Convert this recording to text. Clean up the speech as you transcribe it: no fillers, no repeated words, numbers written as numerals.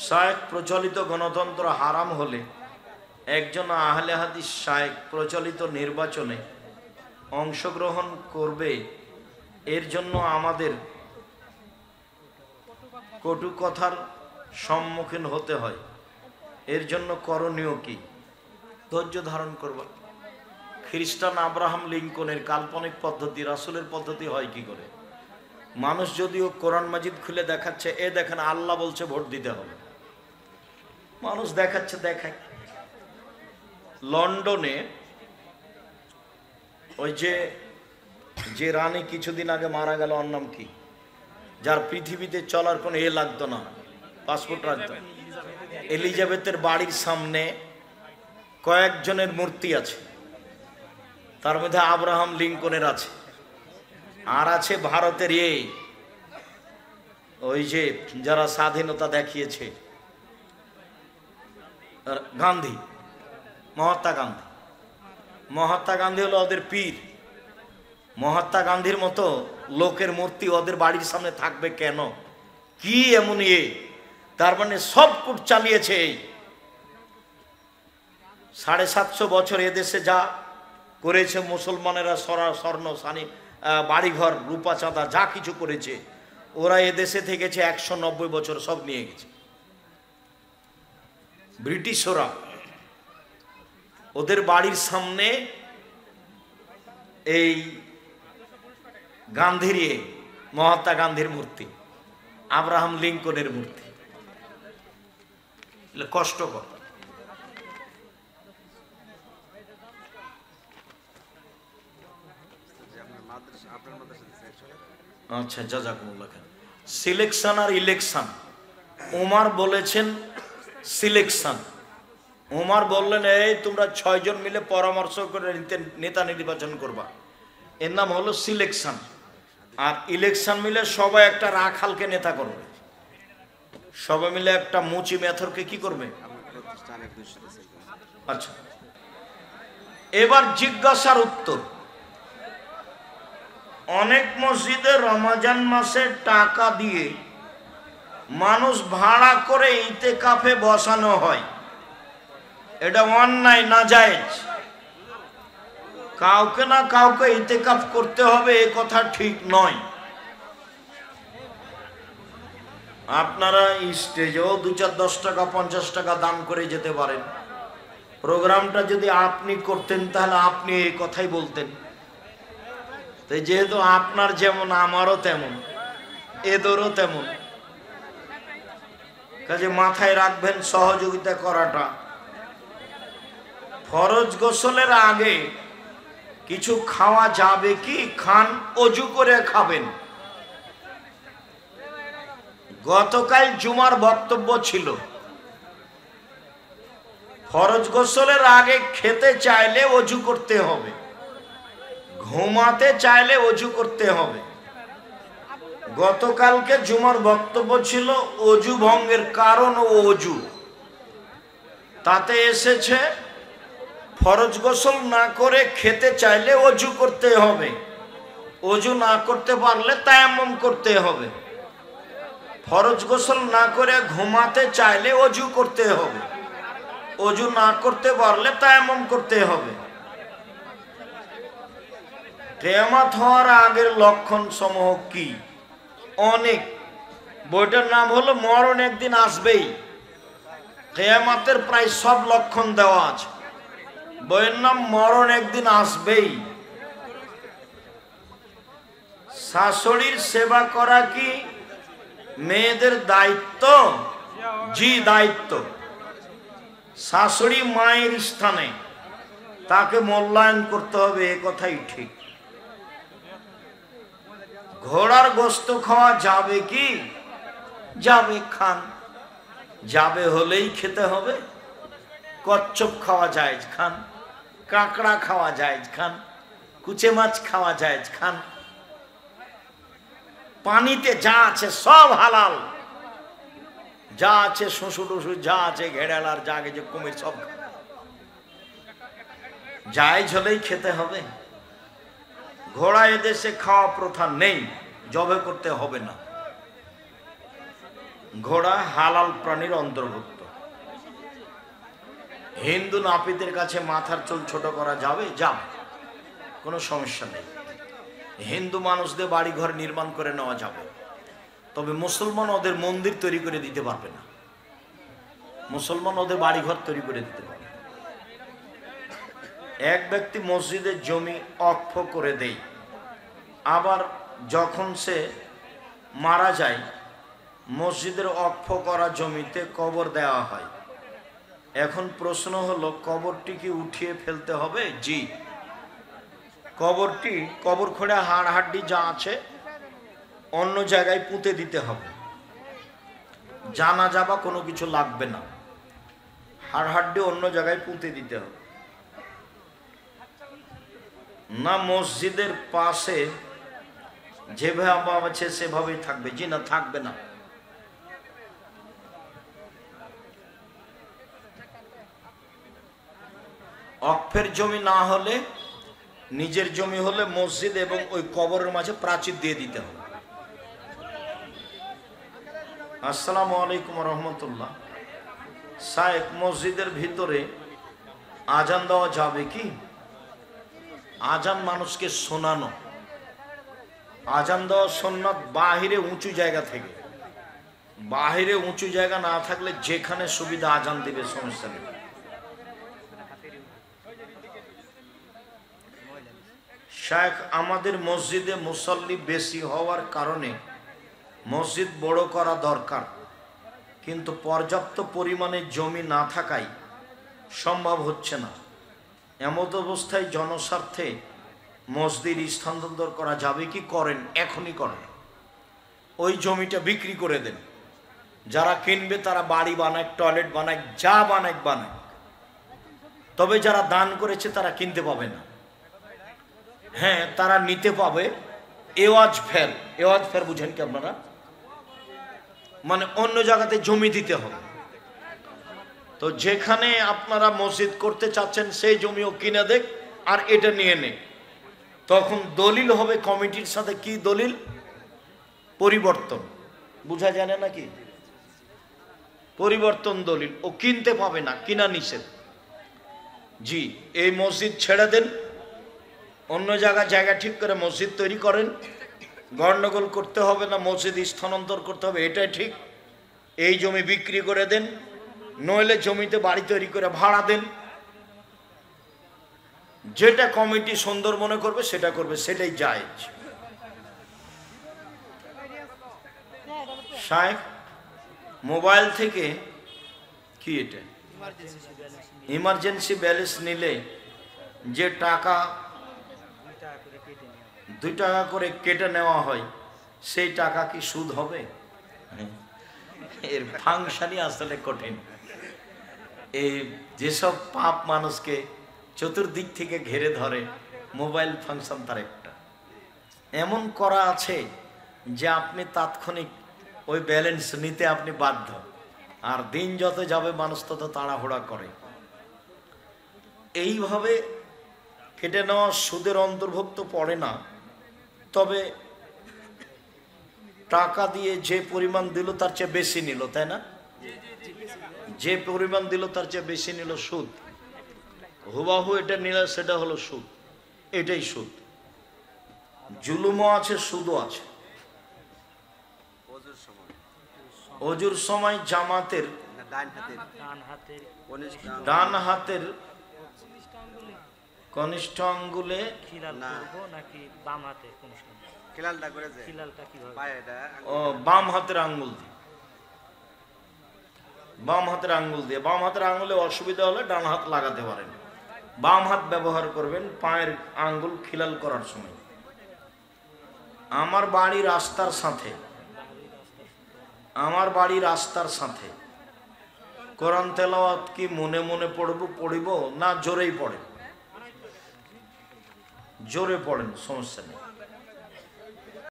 শায়েখ প্রচলিত গণতন্ত্র হারাম হলে একজন আহলে হাদিস শায়েখ প্রচলিত নির্বাচনে অংশগ্রহণ করবে, এর জন্য আমাদের কটু কথার সম্মুখীন হতে হয়। এর জন্য করণীয় কি? ধৈর্য ধারণ করবা। খ্রিস্টান আব্রাহাম লিঙ্কনের কাল্পনিক পদ্ধতি রাসূলের পদ্ধতি হয় কি করে? মানুষ যদিও কোরআন মাজিদ খুলে দেখাচ্ছে, এ দেখেন আল্লাহ বলছে ভোট দিতে হবে, মানুষ দেখাচ্ছে, দেখায়। লন্ডনে ওই যে রানী কিছুদিন আগে মারা গেল, ওর নাম কি, যার পৃথিবীতে চলার কোনো লাগতো না, পাসপোর্ট রাখতো, এলিজাবেথের বাড়ির সামনে কয়েকজনের মূর্তি আছে, তার মধ্যে আব্রাহাম লিঙ্কনের আছে, আর আছে ভারতের ওই যে যারা স্বাধীনতা দেখিয়েছে, গান্ধী, মহাত্মা গান্ধী হলো ওদের পীর। মহাত্মা গান্ধীর মতো লোকের মূর্তি ওদের বাড়ির সামনে থাকবে কেন? কি এমন তার মানে সব কূট চালিয়েছে। 750 বছর এদেশে যা করেছে মুসলমানেরা, স্বর্ণ সানি বাড়িঘর রূপা চাঁদা যা কিছু করেছে, ওরা এদেশে থেকেছে 190 বছর, সব নিয়ে গেছে ব্রিটিশরা। ওদের বাড়ির সামনে এই গান্ধীর মহাত্মা গান্ধীর মূর্তি, আব্রাহাম লিঙ্কনের মূর্তি, কষ্টকর। আচ্ছা, জাযাকুমুল্লাহ খান। সিলেকশন আর ইলেকশন, ওমর বলেছেন সিলেকশন। ওমর বললেন, এই তোমরা 6 জন মিলে পরামর্শ করে নেতা নির্বাচন করবা, এর নাম হলো সিলেকশন। আর ইলেকশন মিলে সবাই একটা রাখালকে নেতা করবে, সবাই মিলে একটা মুচি মেথরকে কি করবে? আচ্ছা, এবার জিজ্ঞাসার উত্তর। অনেক মসজিদে রমজান মাসে টাকা দিয়ে মানুষ ভাড়া করে ইতেকাফে বসানো হয়, এটা অন্যায়, নাজায়েজ। কাউকে না কাউকে ইতেকাফ করতে হবে, এ কথা ঠিক নয়। আপনারা স্টেজেও 2-4-10 টাকা 50 টাকা দান করে যেতে পারেন। প্রোগ্রামটা যদি আপনি করতেন তাহলে আপনি এই কথাই বলতেন। তাই যেহেতু আপনার যেমন আমারও তেমন, এদেরও তেমন, কাজে মাথায় রাখবেন সহযোগিতা করাটা। ফরজ গোসলের আগে কিছু খাওয়া যাবে কি? খান, অজু করে খাবেন। গতকাল জুমার বক্তব্য ছিল, ফরজ গোসলের আগে খেতে চাইলে অজু করতে হবে, ঘুমাতে চাইলে অজু করতে হবে। গতকালকে জুমার বক্তব্য ছিল অজু ভঙ্গের কারণ ও অজু। তাতে এসেছে ফরজ গোসল না করে খেতে চাইলে অজু করতে হবে, অজু না করতে পারলে তায়াম্মুম করতে হবে। ফরজ গোসল না করে ঘুমাতে চাইলে অজু করতে হবে, অজু না করতে পারলে তায়াম্মুম করতে হবে। কিয়ামত হওয়ার আগের লক্ষণ সমূহ কি? অনেক। বইটার নাম হলো মরণ একদিন আসবেই। কিয়ামতের প্রায় সব লক্ষণ দেওয়া আছে। বইয়ের নাম মরণ একদিন আসবেই। শাশুড়ির সেবা করা কি মেয়েদের দায়িত্ব? জি, দায়িত্ব। শাশুড়ি মায়ের স্থানে, তাকে মূল্যায়ন করতে হবে, এ কথাই ঠিক। ঘোড়ার গোশত খাওয়া যাবে কি? যাবে, খান। যাবে হলেই খেতে হবে। কচ্ছপ খাওয়া যায়, খান। কাঁকড়া খাওয়া যায়, খান। কুচে মাছ খাওয়া যায়, খান। পানিতে যা আছে সব হালাল, যা আছে শুঁশু টুসু, যা আছে ঘেড়াল আর যা যে কুমির, সব জায়েজ হলেই খেতে হবে। ঘোড়া এদেশে খাওয়া প্রথা নেই, জবে করতে হবে না। ঘোড়া হালাল প্রাণীর অন্তর্ভুক্ত। হিন্দু নাপিতের কাছে মাথার চুল ছোট করা যাবে? যাবে, কোনো সমস্যা নেই। হিন্দু মানুষদের বাড়ি ঘর নির্মাণ করে নেওয়া যাবে, তবে মুসলমান ওদের মন্দির তৈরি করে দিতে পারবে না। মুসলমান ওদের বাড়ি ঘর তৈরি করে দিতে পারবে। এক ব্যক্তি মসজিদের জমি অক্ষ করে দেয়, আবার যখন সে মারা যায় মসজিদের অক্ষ করা জমিতে কবর দেওয়া হয়। এখন প্রশ্ন হলো, কবরটি কি উঠিয়ে ফেলতে হবে? জি, কবরটি, কবর খোঁড়া হাড় হাড্ডি যা আছে অন্য জায়গায় পুঁতে দিতে হবে। জানাজা বা কোনো কিছু লাগবে না, হাড় হাড্ডি অন্য জায়গায় পুঁতে দিতে হবে। না মসজিদের পাশে যেভাবে আছে সেভাবেই থাকবে? জি না, থাকবে না। অক্ফের জমি না হলে, নিজের জমি হলে মসজিদ এবং ওই কবরের মাঝে প্রাচীর দিয়ে দিতে হবে। আসসালামু আলাইকুম রহমতুল্লাহ। শায়েখ, মসজিদের ভিতরে আজান দেওয়া যাবে কি? আজান মানুষকে শোনানো, আজান দেওয়া সুন্নাত বাহিরে উঁচু জায়গা থেকে। বাহিরে উঁচু জায়গা না থাকলে যেখানে সুবিধা আজান দিবে, সমস্যা নেই। শায়েখ, আমাদের মসজিদে মুসল্লি বেশি হওয়ার কারণে মসজিদ বড় করা দরকার, কিন্তু পর্যাপ্ত পরিমাণে জমি না থাকায় সম্ভব হচ্ছে না। এমত অবস্থায় জনস্বার্থে মসজিদ স্থানান্তর করা যাবে কি? করেন, এখনই করেন। ওই জমিটা বিক্রি করে দেন। যারা কিনবে তারা বাড়ি বানায়, টয়লেট বানায়, যা বানায় বানায়, তবে যারা দান করেছে তারা কিনতে পাবে না। হ্যাঁ, তারা নিতে পাবে এওয়াজ ফের। এওয়াজ ফের বুঝেন কি আপনারা? মানে অন্য জায়গাতে জমি দিতে হবে। তো যেখানে আপনারা মসজিদ করতে চাচ্ছেন সেই জমিও কিনে দেখ আর এটা নিয়ে নে। তখন দলিল হবে কমিটির সাথে। কি দলিল? পরিবর্তন। বুঝা জানে নাকি? পরিবর্তন দলিল। ও কিনতে পাবে না, কিনা নিষেধ। জি, এই মসজিদ ছেড়ে দেন, অন্য জায়গা ঠিক করে মসজিদ তৈরি করেন। গন্ডগোল করতে হবে না, মসজিদ স্থানান্তর করতে হবে, এটাই ঠিক। এই জমি বিক্রি করে দেন, নইলে জমিতে বাড়ি তৈরি করে ভাড়া দেন। যেটা কমিটি সুন্দর মনে করবে সেটা করবে, সেটাই জায়েজ। শায়েখ, মোবাইল থেকে কি এটা ইমার্জেন্সি ব্যালেন্স নিলে যে টাকা 2 টাকা করে কেটে নেওয়া হয়, সেই টাকা কি সুদ হবে? এর ফাংশনই আসলে কঠিন। এই যেসব পাপ মানুষকে চতুর্দিক থেকে ঘিরে ধরে, মোবাইল ফাংশন তার একটা। এমন করা আছে যে আপনি তাৎক্ষণিক ওই ব্যালেন্স নিতে আপনি বাধ্য। আর দিন যত যাবে মানুষ তত তাড়াহুড়া করে। এইভাবে কেটে নেওয়া সুদের অন্তর্ভুক্ত পড়ে না, তবে টাকা দিয়ে যে পরিমাণ দিল তার চেয়ে বেশি নিল, তাই না? যে পরিমাণ দিল তার চেয়ে বেশি নিল, সুদ। হুবাহু এটা নিলে সেটা হলো সুদ, এটাই সুদ। জুলুমও আছে, সুদও আছে। অজুর সময় জামাতের ডান হাতের কনিষ্ঠ আঙ্গুলে বাম হাতের আঙ্গুল দিয়ে, বাম হাতের আঙ্গুল দিয়ে। বাম হাতের আঙ্গুলে অসুবিধা হলে ডান হাত লাগাতে পারেন। বাম হাত ব্যবহার করবেন পায়ের আঙ্গুল খিলাল করার সময়। আমার বাড়ি রাস্তার সাথে, আমার বাড়ি রাস্তার সাথে কোরআন তেলাওয়াত কি মনে মনে পড়িব না জোরেই পড়ে? জোরে পড়েন, সমস্যা নেই।